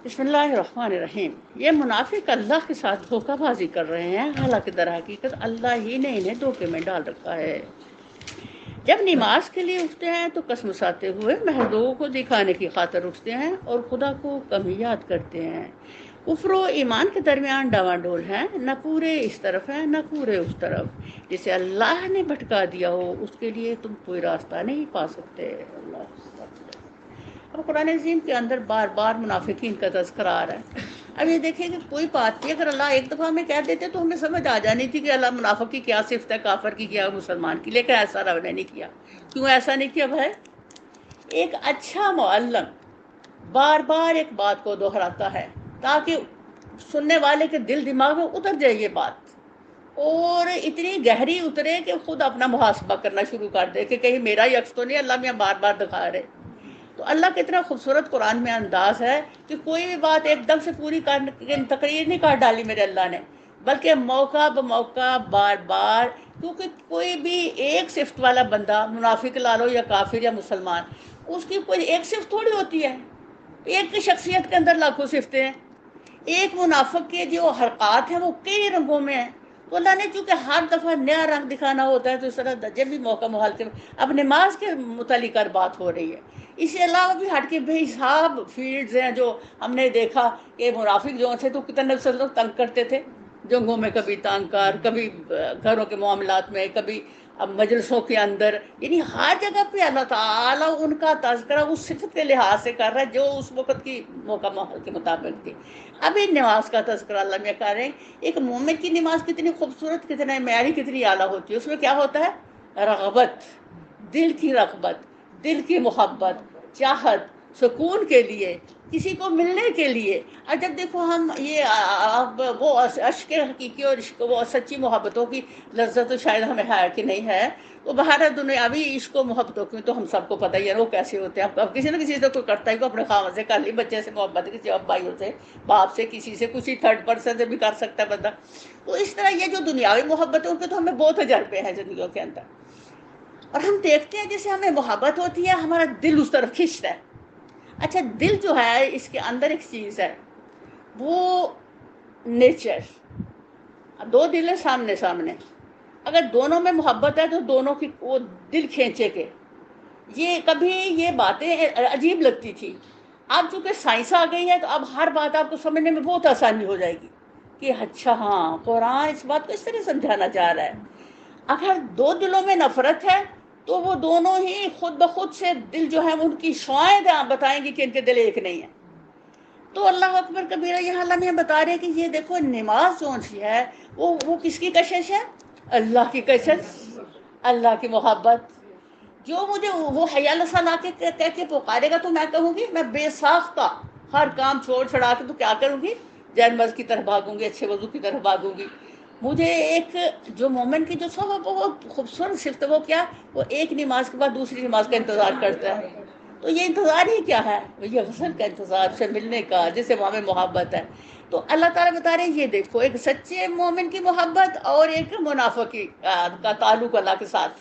بسم اللہ الرحمن الرحیم۔ یہ منافق اللہ کے ساتھ دھوکہ بازی کر رہے ہیں، حالانکہ در حقیقت اللہ ہی نے انہیں دھوکے میں ڈال رکھا ہے۔ جب نماز کے لیے اٹھتے ہیں تو کسمساتے ہوئے محض لوگوں کو دکھانے کی خاطر اٹھتے ہیں اور خدا کو کم ہی یاد کرتے ہیں۔ کفر و ایمان کے درمیان ڈاواڈول ہیں، نہ پورے اس طرف ہیں نہ پورے اس طرف۔ جسے اللہ نے بھٹکا دیا ہو اس کے لیے تم کوئی راستہ نہیں پا سکتے۔ اللہ۔ اب قرآن عظیم کے اندر بار بار منافقین کا تذکرہ آ رہا ہے۔ اب یہ دیکھیں کہ کوئی بات تھی اگر اللہ ایک دفعہ ہمیں کہہ دیتے تو ہمیں سمجھ آ جانی تھی کہ اللہ منافق کی کیا صفت ہے، کافر کی کیا، مسلمان کی، لیکن ایسا رب نے نہیں کیا۔ کیوں ایسا نہیں کیا بھائی؟ ایک اچھا معلم بار بار ایک بات کو دہراتا ہے تاکہ سننے والے کے دل دماغ میں اتر جائے یہ بات، اور اتنی گہری اترے کہ خود اپنا محاسبہ کرنا شروع کر دے کہ کہیں میرا ہی عکس تو نہیں اللہ میں بار بار دکھا رہے۔ تو اللہ کا اتنا خوبصورت قرآن میں انداز ہے کہ کوئی بھی بات ایک دم سے پوری تقریر نہیں کر ڈالی میرے اللہ نے، بلکہ موقع بموقع بار بار، کیونکہ کوئی بھی ایک صفت والا بندہ، منافق لا لو یا کافر یا مسلمان، اس کی کوئی ایک صفت تھوڑی ہوتی ہے۔ ایک کی شخصیت کے اندر لاکھوں صفتیں ہیں۔ ایک منافق کے جو حرکات ہیں وہ کئی رنگوں میں ہیں۔ تو اللہ نے چونکہ ہر دفعہ نیا رنگ دکھانا ہوتا ہے تو اس طرح جب بھی موقع محال کے اب نماز کے متعلق بات ہو رہی ہے، اس کے علاوہ بھی ہٹ کے بے حساب فیلڈز ہیں جو ہم نے دیکھا کہ منافق جو تھے تو کتنے لوگ تنگ کرتے تھے، جنگوں میں کبھی تنگ کر، کبھی گھروں کے معاملات میں، کبھی اب مجلسوں کے اندر، یعنی ہر جگہ پہ اللہ تعالیٰ ان کا تذکرہ اس صفت کے لحاظ سے کر رہا ہے جو اس وقت کی موقع ماحول کے مطابق تھی۔ ابھی نماز کا تذکرہ اللہ میں کر رہے ہیں۔ ایک مومن کی نماز کتنی خوبصورت، کتنا معیاری، کتنی اعلیٰ ہوتی ہے۔ اس میں کیا ہوتا ہے؟ رغبت، دل کی رغبت، دل کی محبت، چاہت، سکون کے لیے، کسی کو ملنے کے لیے۔ اور جب دیکھو ہم یہ وہ عشق حقیقی اور وہ سچی محبتوں کی لذت تو شاید ہمیں ہے کہ نہیں ہے، تو باہر دنیاوی عشق و محبتوں کی تو ہم سب کو پتہ ہی ہے وہ کیسے ہوتے ہیں۔ اب کسی نہ کسی سے کوئی کرتا ہی کو اپنے خاوند سے کر لی، بچے سے محبت، کسی اور بھائیوں سے، باپ سے، کسی سے، کسی تھرڈ پرسن سے بھی کر سکتا ہے بندہ۔ تو اس طرح یہ جو دنیاوی محبتوں کے تو ہمیں بہت تجربے ہیں زندگیوں کے اندر، اور ہم دیکھتے ہیں جیسے ہمیں محبت ہوتی ہے ہمارا دل اس طرف کھینچتا ہے۔ اچھا دل جو ہے اس کے اندر ایک چیز ہے، وہ نیچر، دو دل ہیں سامنے سامنے، اگر دونوں میں محبت ہے تو دونوں کی وہ دل کھینچے کے، یہ کبھی یہ باتیں عجیب لگتی تھی۔ اب چونکہ سائنس آ گئی ہے تو اب ہر بات آپ کو سمجھنے میں بہت آسانی ہو جائے گی کہ اچھا ہاں قرآن اس بات کو اس طرح سمجھانا چاہ رہا ہے۔ اگر دو دلوں میں نفرت ہے تو وہ دونوں ہی خود بخود سے دل جو ہے ان کی شعائیں بتائیں گی کہ ان کے دل ایک نہیں ہیں۔ تو اللہ اکبر کبیرہ یہاں اللہ میں بتا رہے کہ یہ دیکھو نماز جو سی ہے وہ کس کی کشش ہے؟ اللہ کی کشش، اللہ کی محبت۔ جو مجھے وہ حی اللہ لا کے کہہ کے پکارے گا تو میں کہوں گی، میں بے ساختہ ہر کام چھوڑ چھڑا کے تو کیا کروں گی؟ جنمز کی طرف بھاگوں گی، اچھے وضو کی طرف بھاگوں گی۔ مجھے ایک جو مومن کی جو سب بہت خوبصورت صفت ہے وہ کیا؟ وہ ایک نماز کے بعد دوسری نماز کا انتظار کرتا ہے۔ تو یہ انتظار ہی کیا ہے؟ یہ غسل کا انتظار، سے ملنے کا، جسے ہمیں محبت ہے۔ تو اللہ تعالیٰ بتا رہے ہیں یہ دیکھو ایک سچے مومن کی محبت اور ایک منافق کا تعلق اللہ کے ساتھ،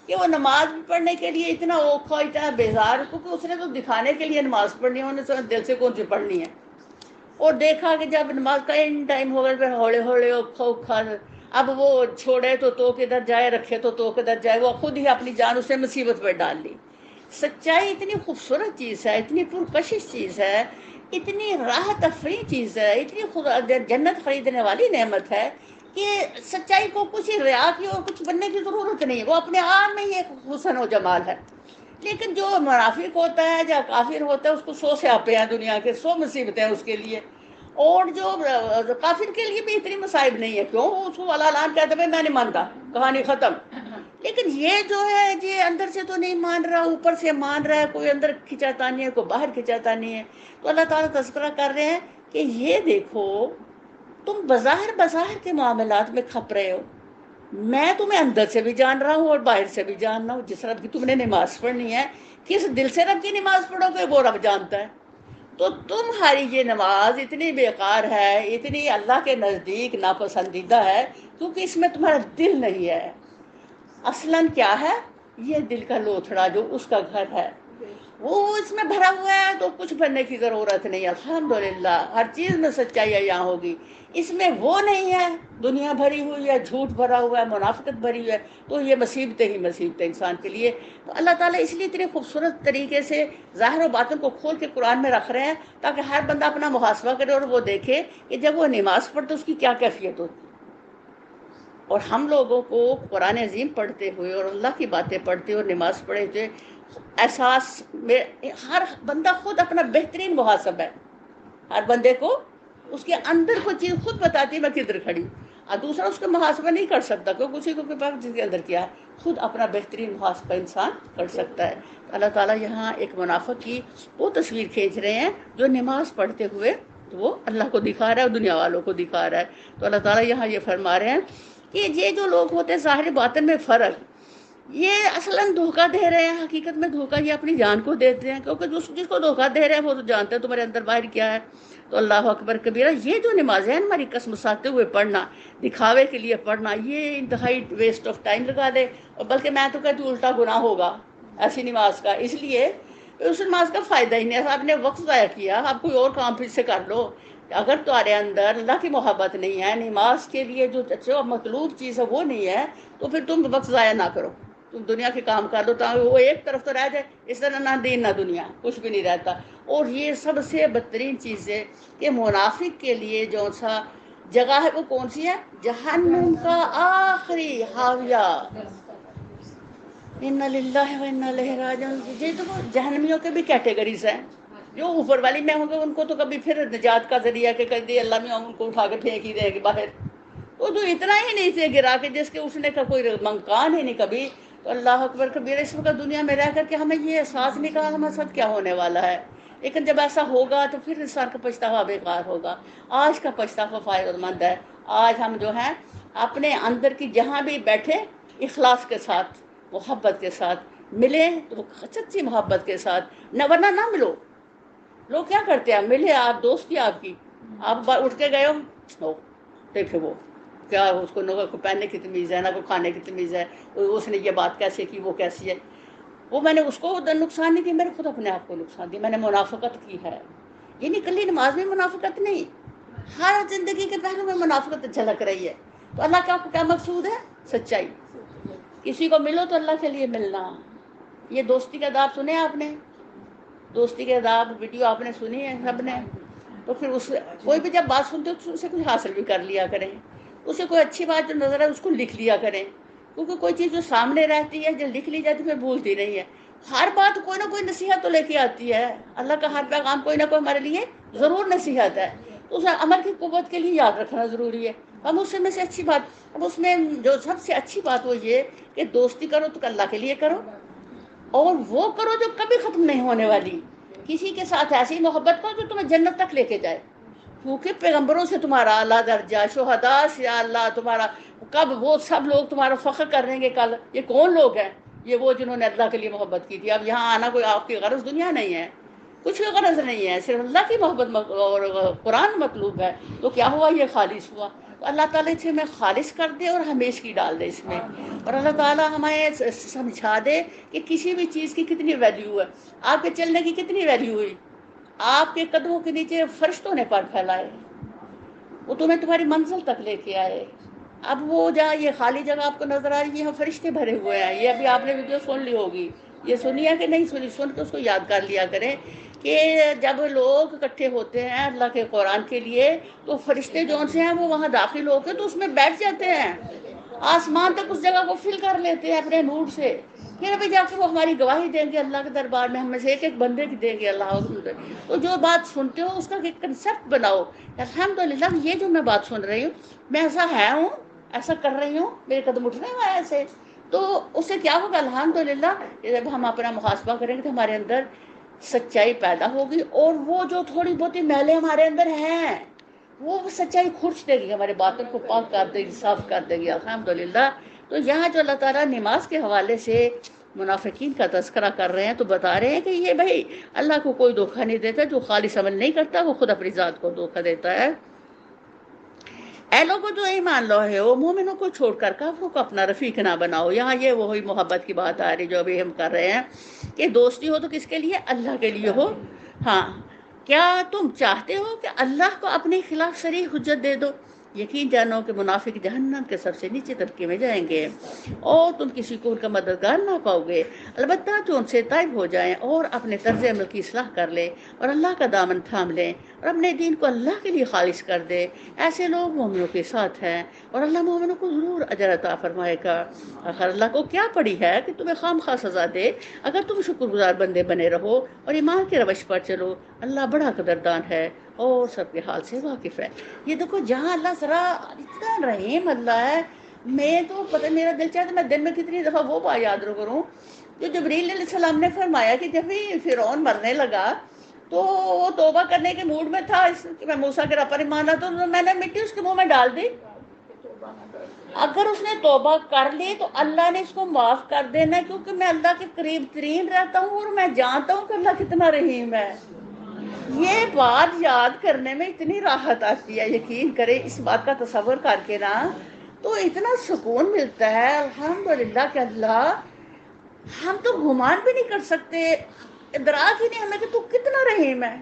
کہ وہ نماز پڑھنے کے لیے اتنا اوکھا، اتنا بیزار، کیونکہ اس نے تو دکھانے کے لیے نماز پڑھنی ہے، انہوں نے دل سے کون سی پڑھنی ہے۔ اور دیکھا کہ جب نماز کا اینڈ ٹائم ہو گیا ہولے ہولے اوکھا اوکھا، اب وہ چھوڑے تو کدھر جائے، رکھے تو کدھر جائے، وہ خود ہی اپنی جان اس نے مصیبت پہ ڈال لی۔ سچائی اتنی خوبصورت چیز ہے، اتنی پرکشش چیز ہے، اتنی راہ تفریح چیز ہے، اتنی جنت خریدنے والی نعمت ہے کہ سچائی کو کچھ ریا کی اور کچھ بننے کی ضرورت نہیں ہے، وہ اپنے آپ میں ہی ایک حسن و جمال ہے۔ لیکن جو منافق ہوتا ہے یا کافر ہوتا ہے اس کو 100 سیاپے ہیں دنیا کے، 100 مصیبتیں ہیں اس کے لیے، اور جو کافر کے لیے بھی اتنی مصائب نہیں ہے، کیوں؟ اس کو اللہ اعلان کہتا ہے میں نہیں مانتا، کہانی ختم۔ لیکن یہ جو ہے یہ اندر سے تو نہیں مان رہا، اوپر سے مان رہا ہے، کوئی اندر کھچاتانی ہے، کوئی باہر کھچاتانی ہے۔ تو اللہ تعالیٰ تذکرہ کر رہے ہیں کہ یہ دیکھو تم بظاہر کے معاملات میں کھپ رہے ہو، میں تمہیں اندر سے بھی جان رہا ہوں اور باہر سے بھی جان رہا ہوں۔ جس رب کی تم نے نماز پڑھنی ہے، کس دل سے رب کی نماز پڑھو گے وہ رب جانتا ہے۔ تو تمہاری یہ نماز اتنی بیکار ہے، اتنی اللہ کے نزدیک ناپسندیدہ ہے کیونکہ اس میں تمہارا دل نہیں ہے۔ اصلاً کیا ہے؟ یہ دل کا لوتھڑا جو اس کا گھر ہے، وہ اس میں بھرا ہوا ہے تو کچھ بھرنے کی ضرورت نہیں. الحمدللہ ہر چیز میں سچائی یہاں ہوگی. اس میں وہ نہیں ہے، دنیا بھری ہوئی ہے، جھوٹ بھرا ہوا ہے، منافقت بھری ہوئی ہے، تو یہ مصیبتیں ہی مصیبتیں انسان کے لیے. تو اللہ تعالیٰ اس لیے اتنے خوبصورت طریقے سے ظاہر و باطن کو کھول کے قرآن میں رکھ رہے ہیں تاکہ ہر بندہ اپنا محاسبہ کرے اور وہ دیکھے کہ جب وہ نماز پڑھتے اس کی کیا کیفیت ہوتی. اور ہم لوگوں کو قرآن عظیم پڑھتے ہوئے اور اللہ کی باتیں پڑھتے اور نماز پڑھے ہوئے احساس میں ہر بندہ خود اپنا بہترین محاسب ہے. ہر بندے کو اس کے اندر کوئی چیز خود بتاتی ہے میں کدھر کھڑی ہوں، اور دوسرا اس کا محاسبہ نہیں کر سکتا کیونکہ اسی کو جس کے اندر کیا ہے. خود اپنا بہترین محاسبہ انسان کر سکتا ہے. اللہ تعالیٰ یہاں ایک منافق کی وہ تصویر کھینچ رہے ہیں جو نماز پڑھتے ہوئے تو وہ اللہ کو دکھا رہا ہے اور دنیا والوں کو دکھا رہا ہے. تو اللہ تعالیٰ یہاں یہ فرما رہے ہیں کہ یہ جو لوگ ہوتے ہیں ظاہر باطن میں فرق، یہ اصلاً دھوکہ دے رہے ہیں. حقیقت میں دھوکہ یہ اپنی جان کو دیتے ہیں کیونکہ جس کو دھوکہ دے رہے ہیں وہ تو جانتے ہیں تمہارے اندر باہر کیا ہے. تو اللہ اکبر کبیرہ. یہ جو نمازیں ہیں ہماری قسم ساتے ہوئے پڑھنا، دکھاوے کے لیے پڑھنا، یہ انتہائی ویسٹ آف ٹائم لگا دے. اور بلکہ میں تو کہتی ہوں الٹا گناہ ہوگا ایسی نماز کا. اس لیے اس نماز کا فائدہ ہی نہیں ہے. آپ نے وقت ضائع کیا، آپ کوئی اور کام پھر سے کر لو. اگر تمہارے اندر اللہ کی محبت نہیں ہے، نماز کے لیے جو مطلوب چیز ہے وہ نہیں ہے، تو پھر تم وقت ضائع نہ کرو. تم دنیا کے کام کر لو تاکہ وہ ایک طرف تو رہ جائے. اس طرح نہ دین نہ دنیا کچھ بھی نہیں رہتا. اور یہ سب سے بدترین چیز ہے کہ منافق کے لیے جو سا جگہ ہے وہ کون سی ہے؟ جہنم کا آخری حاویہ. انا للہ و انا الیہ راجعون. یہ تو جہنمیوں کے بھی کیٹیگریز ہیں. جو اوپر والی میں ہوں گے ان کو تو کبھی پھر نجات کا ذریعہ کہ کر دی اللہ میں ان کو اٹھا کے پھینک ہی دے گی باہر. وہ جو اتنا ہی نہیں سے گرا کے جس کے اٹھنے کا کوئی ممکان ہی نہیں کبھی. تو اللہ اکبر کبیر. اس وقت دنیا میں رہ کر کے ہمیں یہ احساس نہیں کہا ہمارے ساتھ کیا ہونے والا ہے. لیکن جب ایسا ہوگا تو پھر انسان کا پچھتاوا بیکار ہوگا. آج کا پچھتاوا فائدہ مند ہے. آج ہم جو ہیں اپنے اندر کی جہاں بھی بیٹھے اخلاص کے ساتھ محبت کے ساتھ ملیں تو سچی محبت کے ساتھ نہ، ورنہ نہ ملو. لوگ کیا کرتے ہیں، ملے آپ دوست کی آپ کی، آپ اٹھ کے گئے ہو دیکھے وہ کیا اس کو نہ کوئی پہننے کی تمیز ہے نہ کوئی کھانے کی تمیز ہے، اس نے یہ بات کیسے کی وہ کیسی ہے. وہ میں نے اس کو نقصان نہیں دی، میں نے خود اپنے آپ کو نقصان دی. میں نے منافقت کی ہے. یہ نکلی نماز میں منافقت نہیں، ہر زندگی کے پہلو میں منافقت جھلک رہی ہے. تو اللہ کا کیا مقصود ہے؟ سچائی. کسی کو ملو تو اللہ کے لیے ملنا. یہ دوستی کے آداب سنے آپ نے؟ دوستی کے آداب ویڈیو آپ نے سنی ہے سب نے. تو پھر اس کوئی بھی جب بات سنتے ہو تو اسے کچھ حاصل بھی کر لیا کریں. اسے کوئی اچھی بات جو نظر آئے اس کو لکھ لیا کریں. کیونکہ کوئی چیز جو سامنے رہتی ہے جب لکھ لی جاتی ہے پھر بھولتی نہیں ہے. ہر بات کوئی نہ کوئی نصیحت تو لے کے آتی ہے. اللہ کا ہر پیغام کوئی نہ کوئی ہمارے لیے ضرور نصیحت ہے. تو اسے عمل کی قوت کے لیے یاد رکھنا ضروری ہے. ہم اس میں سے اچھی بات، اب اس میں جو سب سے اچھی بات وہ یہ کہ دوستی کرو تو اللہ کے لیے کرو، اور وہ کرو جو کبھی ختم نہیں ہونے والی. کسی کے ساتھ ایسی محبت کرو جو تمہیں جنت تک لے کے جائے. کیونکہ پیغمبروں سے تمہارا اعلیٰ درجہ، شہداء سے اللہ تمہارا، کب وہ سب لوگ تمہارا فخر کریں گے کل. یہ کون لوگ ہیں؟ یہ وہ جنہوں نے اللہ کے لیے محبت کی تھی. اب یہاں آنا کوئی آپ کی غرض دنیا نہیں ہے، کچھ بھی غرض نہیں ہے، صرف اللہ کی محبت اور قرآن مطلوب ہے. تو کیا ہوا؟ یہ خالص ہوا. تو اللہ تعالیٰ اسے ہمیں خالص کر دے اور ہمیش کی ڈال دے اس میں. اور اللہ تعالیٰ ہمیں سمجھا دے کہ کسی بھی چیز کی کتنی ویلیو ہے. آپ کے چلنے کی کتنی ویلیو ہوئی. آپ کے قدموں کے نیچے فرشتوں نے پر پھیلائے، وہ تمہیں تمہاری منزل تک لے کے آئے. اب وہ جہاں یہ خالی جگہ آپ کو نظر آ رہی ہے یہاں فرشتے بھرے ہوئے ہیں. یہ ابھی آپ نے ویڈیو سن لی ہوگی، یہ سنی ہے کہ نہیں سنی؟ سن کے اس کو یاد کر لیا کریں کہ جب لوگ اکٹھے ہوتے ہیں اللہ کے قرآن کے لیے تو فرشتے جو سے ہیں وہ وہاں داخل ہو کے تو اس میں بیٹھ جاتے ہیں، آسمان تک اس جگہ کو فل کر لیتے ہیں اپنے نور سے. پھر ابھی جا کے وہ ہماری گواہی دیں گے اللہ کے دربار میں، ہم میں سے ایک ایک بندے کی دیں گے. اللہ اکبر. تو جو بات سنتے ہو اس کا ایک کنسپٹ بناؤ. الحمدللہ یہ جو میں بات سن رہی ہوں میں ایسا ہے ہوں، ایسا کر رہی ہوں، میرے قدم اٹھ رہے ہیں ایسے. تو اس سے کیا ہوگا؟ الحمدللہ جب ہم اپنا محاسبہ کریں گے تو ہمارے اندر سچائی پیدا ہوگی، اور وہ جو تھوڑی بہت میلیں ہمارے اندر ہیں وہ سچائی کھرچ دے گی، ہمارے باطن کو پاک کر دے گی، صاف کر دے گی. الحمدللہ. تو یہاں جو اللہ تعالیٰ نماز کے حوالے سے منافقین کا تذکرہ کر رہے ہیں تو بتا رہے ہیں کہ یہ بھائی اللہ کو کوئی دھوکہ نہیں دیتا. جو خالص عمل نہیں کرتا وہ خود اپنی ذات کو دھوکہ دیتا ہے. اے لوگوں جو ایمان لو ہے وہ مومنوں کو چھوڑ کر کافروں کو اپنا رفیق نہ بناؤ. یہاں یہ وہی محبت کی بات آ رہی جو ابھی ہم کر رہے ہیں کہ دوستی ہو تو کس کے لیے؟ اللہ کے لیے ہو. ہاں، کیا تم چاہتے ہو کہ اللہ کو اپنے خلاف صریح حجت دے دو؟ یقین جانو کہ منافق جہنم کے سب سے نیچے طبقے میں جائیں گے اور تم کسی کو ان کا مددگار نہ پاؤ گے. البتہ جو ان سے طائب ہو جائیں اور اپنے طرز عمل کی اصلاح کر لیں اور اللہ کا دامن تھام لیں اور اپنے دین کو اللہ کے لیے خالص کر دے، ایسے لوگ مومنوں کے ساتھ ہیں اور اللہ مومنوں کو ضرور اجر عطا فرمائے گا. آخر اللہ کو کیا پڑی ہے کہ تمہیں خام خواہ سزا دے اگر تم شکر گزار بندے بنے رہو اور ایمان کے روش پر چلو. اللہ بڑا قدردان ہے اور سب کے حال سے واقف ہے. یہ دیکھو جہاں اللہ ذرا اتنا رحیم اللہ ہے. میں تو پتہ میرا دل چاہتا میں دن میں کتنی دفعہ وہ بات یاد کروں جو جبریل علیہ السلام نے فرمایا کہ جب بھی فرعون مرنے لگا تو وہ توبہ کرنے کے موڈ میں تھا کہ میں موسیٰ کے رب پر ایمان لاتا ہوں، تو میں نے مٹی اس کے منہ میں ڈال دی. اگر اس نے توبہ کر لی تو اللہ نے اس کو معاف کر دینا، کیونکہ میں اللہ کے قریب ترین رہتا ہوں اور میں جانتا ہوں کہ اللہ کتنا رحیم ہے. یہ بات یاد کرنے میں اتنی راحت آتی ہے، یقین کرے اس بات کا تصور کر کے نا تو اتنا سکون ملتا ہے. الحمدللہ کہ اللہ، ہم تو گمان بھی نہیں کر سکتے، ادراک ہی نہیں ہمیں کہ تو کتنا رحیم ہے.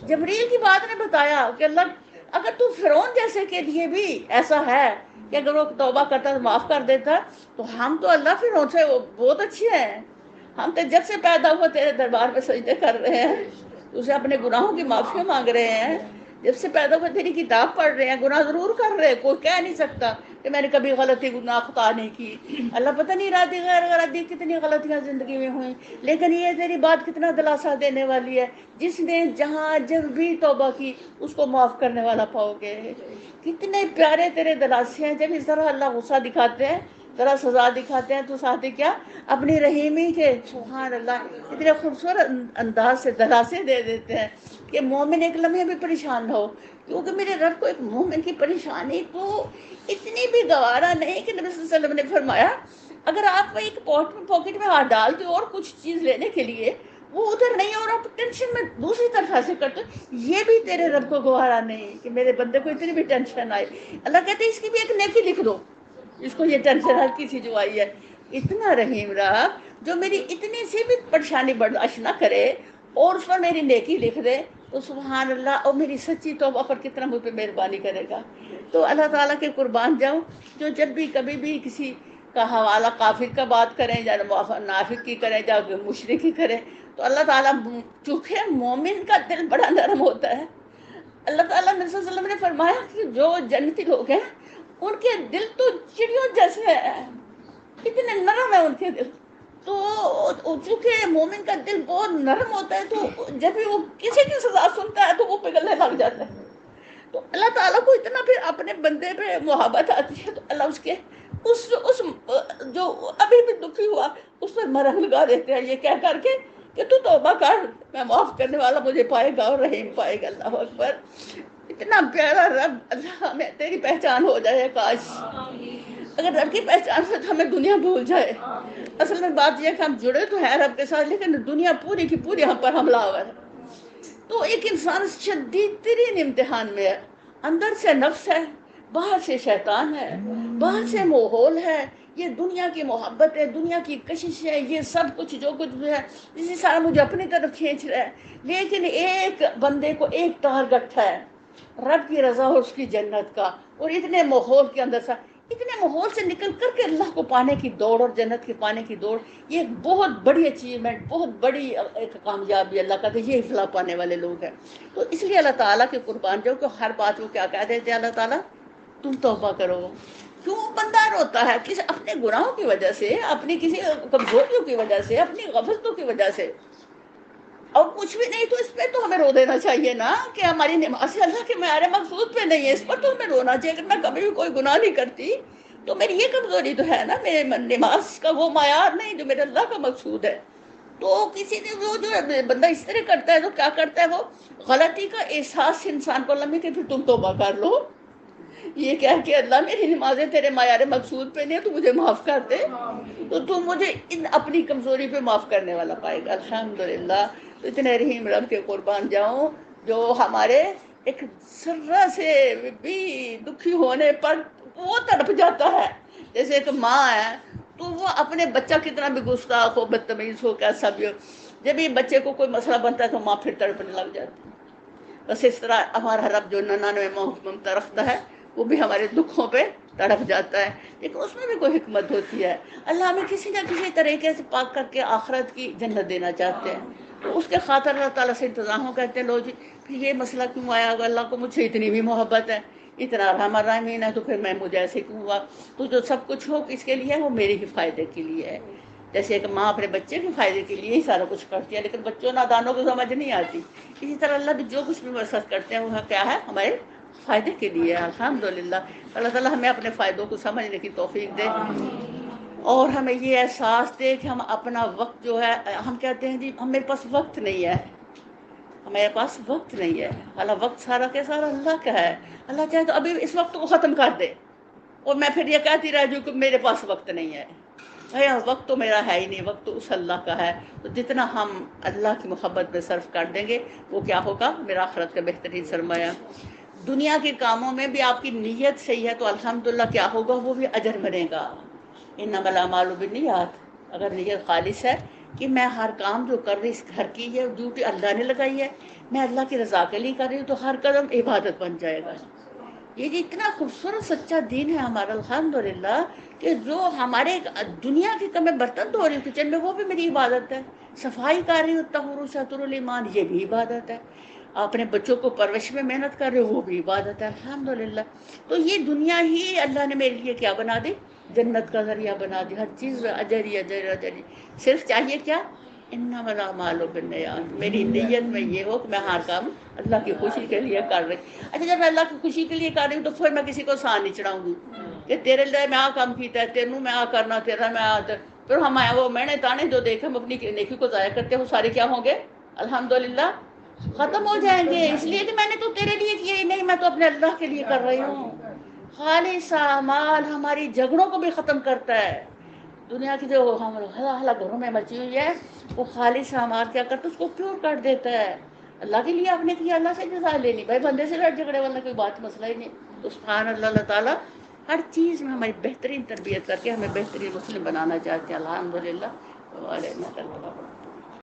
جبریل کی بات نے بتایا کہ اللہ اگر تو فرعون جیسے کے لیے بھی ایسا ہے کہ اگر وہ توبہ کرتا تو معاف کر دیتا، تو ہم تو اللہ فرعون سے بہت اچھے ہیں. ہم تو جب سے پیدا ہوا تیرے دربار میں سجدے کر رہے ہیں، اسے اپنے گناہوں کی معافی مانگ رہے ہیں. جب سے پیدا ہوا تیری کتاب پڑھ رہے ہیں، گناہ ضرور کر رہے ہیں، کوئی کہہ نہیں سکتا کہ میں نے کبھی غلطی گناہ خطا نہیں کی. اللہ پتہ نہیں ارادی غیر ارادی کتنی غلطیاں زندگی میں ہوئیں، لیکن یہ تیری بات کتنا دلاسا دینے والی ہے. جس نے جہاں جب بھی توبہ کی اس کو معاف کرنے والا پاؤ گے. کتنے پیارے تیرے دلاسے ہیں. جب اس طرح اللہ غصہ دکھاتے ہیں، ذرا سزا دکھاتے ہیں، تو ساتھ ہی کیا اپنی رحیمی کے سبحان اللہ اتنے خوبصورت انداز سے دلاسے دے دیتے ہیں کہ مومن ایک لمحے بھی پریشان نہ ہو. کیونکہ میرے رب کو ایک مومن کی پریشانی تو اتنی بھی گوارا نہیں کہ نبی صلی اللہ علیہ وسلم نے فرمایا اگر آپ ایک پاکٹ میں ہاتھ ڈالتے ہو اور کچھ چیز لینے کے لیے وہ ادھر نہیں اور آپ ٹینشن میں دوسری طرف ایسے کرتے، یہ بھی تیرے رب کو گوارا نہیں کہ میرے بندے کو اتنی بھی ٹینشن آئے. اللہ کہتے ہیں اس کی بھی ایک نیکی لکھ دو، اس کو یہ ٹینشن ہلکی سی جو آئی ہے. اتنا رحیم رب جو میری اتنی سی بھی پریشانی برداشت نہ کرے اور اس پر میری نیکی لکھ دے تو سبحان اللہ، اور میری سچی توبہ پر کتنا مجھ پہ مہربانی کرے گا. تو اللہ تعالیٰ کے قربان جاؤں جو جب بھی کبھی بھی کسی کا حوالہ کافر کا بات کریں یا نافق کی کریں یا مشرک کی کریں تو اللہ تعالیٰ چونکہ مومن کا دل بڑا نرم ہوتا ہے. اللہ تعالیٰ نبی صلی اللہ علیہ وسلم نے فرمایا کہ جو جنتی لوگ ہیں ان کے دل تو چڑیوں جیسے ہیں، اتنے نرم ہے ان کے دل. تو چونکہ مومن کا دل بہت نرم ہوتا ہے تو جب بھی وہ کسی کی سزا سنتا ہے تو وہ پگھلنے لگ جاتا ہے. تو اللہ تعالیٰ کو اتنا پھر اپنے بندے پہ محبت آتی ہے تو اللہ اس کے اس جو ابھی بھی دکھی ہوا اس پر مرہم لگا دیتے ہیں یہ کہہ کر کے کہ تو توبہ کر، میں معاف کرنے والا مجھے پائے گا اور رحیم پائے گا. اللہ اکبر، اتنا پیارا رب. اللہ ہمیں تیری پہچان ہو جائے کاش. اگر رب کی پہچان سے تو ہمیں دنیا بھول جائے. اصل میں بات یہ ہے کہ ہم جڑے تو ہیں رب کے ساتھ لیکن دنیا پوری کی پوری ہم پر حملہ آور ہے. تو ایک انسان شدید ترین امتحان میں ہے. اندر سے نفس ہے، باہر سے شیطان ہے، باہر سے ماحول ہے، یہ دنیا کی محبت ہے، دنیا کی کشش ہے، یہ سب کچھ جو کچھ بھی ہے اسی سارا مجھے اپنی طرف کھینچ رہا ہے. لیکن ایک بندے کو ایک ٹارگٹ ہے، رب کی رضا اور اس کی جنت کا. اور اتنے ماحول کے اندر سے اتنے ماحول سے نکل کر کے اللہ کو پانے کی دوڑ اور جنت کے پانے کی دوڑ، یہ ایک بہت بڑی اچیومنٹ، بہت بڑی ایک کامیابی. اللہ کہتے ہیں یہ فلاح پانے والے لوگ ہیں. تو اس لیے اللہ تعالیٰ کے قربان جاؤ کہ ہر بات وہ کیا کہہ دیتے ہیں اللہ تعالیٰ تم توبہ کرو. کیوں بندہ روتا ہے؟ کسی اپنے گناہوں کی وجہ سے، اپنی کسی کمزوریوں کی وجہ سے، اپنی غفلتوں کی وجہ سے، اور کچھ بھی نہیں تو اس پہ تو ہمیں رو دینا چاہیے نا کہ ہماری نماز اللہ کے معیار مقصود پہ نہیں ہے، اس پر تو ہمیں رونا چاہیے. اگر میں کبھی بھی کوئی گناہ نہیں کرتی تو میری یہ کمزوری تو ہے نا، میرے نماز کا وہ معیار نہیں جو میرے اللہ کا مقصود ہے. تو کسی نے وہ جو بندہ اس طرح کرتا ہے تو کیا کرتا ہے، وہ غلطی کا احساس انسان کو لمحے کہ پھر تم توبہ کر لو، یہ کہہ کہ اللہ میری نمازیں تیرے معیار مقصود پہ نہیں تو مجھے معاف کر دے، تو تم مجھے اپنی کمزوری پہ معاف کرنے والا پائے گا. الحمدللہ. تو اتنے رحیم رب کے قربان جاؤں جو ہمارے ایک ذرہ سے بھی دکھی ہونے پر وہ تڑپ جاتا ہے. جیسے ایک ماں ہے تو وہ اپنے بچہ کتنا بھی گستاخ ہو، بدتمیز ہو، کیسا بھی ہو، جب یہ بچے کو کوئی مسئلہ بنتا ہے تو ماں پھر تڑپنے لگ جاتی ہے. بس اس طرح ہمارا رب جو 99 ممتا رکھتا ہے وہ بھی ہمارے دکھوں پہ تڑپ جاتا ہے، لیکن اس میں بھی کوئی حکمت ہوتی ہے. اللہ ہمیں کسی نہ کسی طریقے سے پاک کر کے آخرت کی جنت دینا چاہتے ہیں، تو اس کے خاطر اللہ تعالیٰ سے انتظام ہو. کہتے ہیں لو جی پھر یہ مسئلہ کیوں آیا ہوگا، اللہ کو مجھ سے اتنی بھی محبت ہے، اتنا ارحم الراحمین ہے، تو پھر میں مجھے ایسے کیوں ہوا. تو جو سب کچھ ہو کس کے لیے ہے، وہ میرے ہی فائدے کے لیے ہے. جیسے ایک ماں اپنے بچے کے فائدے کے لیے ہی سارا کچھ کرتی ہے، لیکن بچوں نادانوں کو سمجھ نہیں آتی. اسی طرح اللہ بھی جو کچھ بھی مسرت کرتے ہیں وہ کیا ہے، ہمارے فائدے کے لیے ہے. الحمدللہ اللہ تعالیٰ ہمیں اپنے فائدوں کو سمجھنے کی توفیق دے، اور ہمیں یہ احساس دے کہ ہم اپنا وقت جو ہے، ہم کہتے ہیں جی ہم میرے پاس وقت نہیں ہے، ہمارے پاس وقت نہیں ہے. اللہ وقت سارا کے سارا اللہ کا ہے. اللہ چاہے تو ابھی اس وقت کو ختم کر دے اور میں پھر یہ کہتی رہ جوں کہ میرے پاس وقت نہیں ہے. وقت تو میرا ہے ہی نہیں، وقت تو اس اللہ کا ہے. تو جتنا ہم اللہ کی محبت میں صرف کر دیں گے وہ کیا ہوگا، میرا آخرت کا بہترین سرمایہ. دنیا کے کاموں میں بھی آپ کی نیت صحیح ہے تو الحمدللہ کیا ہوگا، وہ بھی اجر بنے گا. انما الاعمال بالنیات، اگر نیت خالص ہے کہ میں ہر کام جو کر رہی اس گھر کی ہے ڈیوٹی اللہ نے لگائی ہے، میں اللہ کی رضا کے لیے کر رہی ہوں، تو ہر قدم عبادت بن جائے گا. یہ جی اتنا خوبصورت سچا دین ہے ہمارا الحمدللہ، کہ جو ہمارے دنیا کی کمیں برتن دھو رہی ہوں کچن میں وہ بھی میری عبادت ہے، صفائی کر رہی ہوں طہور شطر الایمان یہ بھی عبادت ہے، اپنے بچوں کو پرورش میں محنت کر رہے ہو وہ بھی عبادت ہے الحمدللہ. تو یہ دنیا ہی اللہ نے میرے لیے کیا بنا دی، جنت کا ذریعہ بنا دی. ہر چیز میں اجر ہی اجر اجر ہی. صرف چاہیے کیا، انما الاعمال بالنیات، میری نیت میں یہ ہو کہ میں ہر کام اللہ کی خوشی کے لیے کر رہی. اچھا جب میں اللہ کی خوشی کے لیے کر رہی ہوں تو پھر میں کسی کو سان نہیں چڑھاؤں گی کہ تیرے لیے میں کام کیتا ہے، تینوں میں کرنا، تیرا میں پھر ہم وہ میں نے تانے جو دیکھے ہم اپنی نیکی کو ضائع کرتے ہیں وہ سارے کیا ہوں گے، الحمدللہ ختم ہو جائیں گے. اس لیے کہ میں نے تو تیرے لیے کیا ہی نہیں، میں تو اپنے اللہ کے لیے کر رہی ہوں. خالص اعمال ہماری جھگڑوں کو بھی ختم کرتا ہے. دنیا کی جو ہم ہلا گھروں میں مچی ہوئی ہے وہ خالص اعمال کیا کرتا ہے، اس کو پیور کر دیتا ہے. اللہ کے لیے آپ نے کیا، اللہ سے جزا لینی، بھائی بندے سے لڑ جھگڑے والا کوئی بات مسئلہ ہی نہیں. تو سبحان اللہ، اللہ تعالیٰ ہر چیز میں ہماری بہترین تربیت کر کے ہمیں بہترین مسلم بنانا چاہتے ہیں الحمدللہ.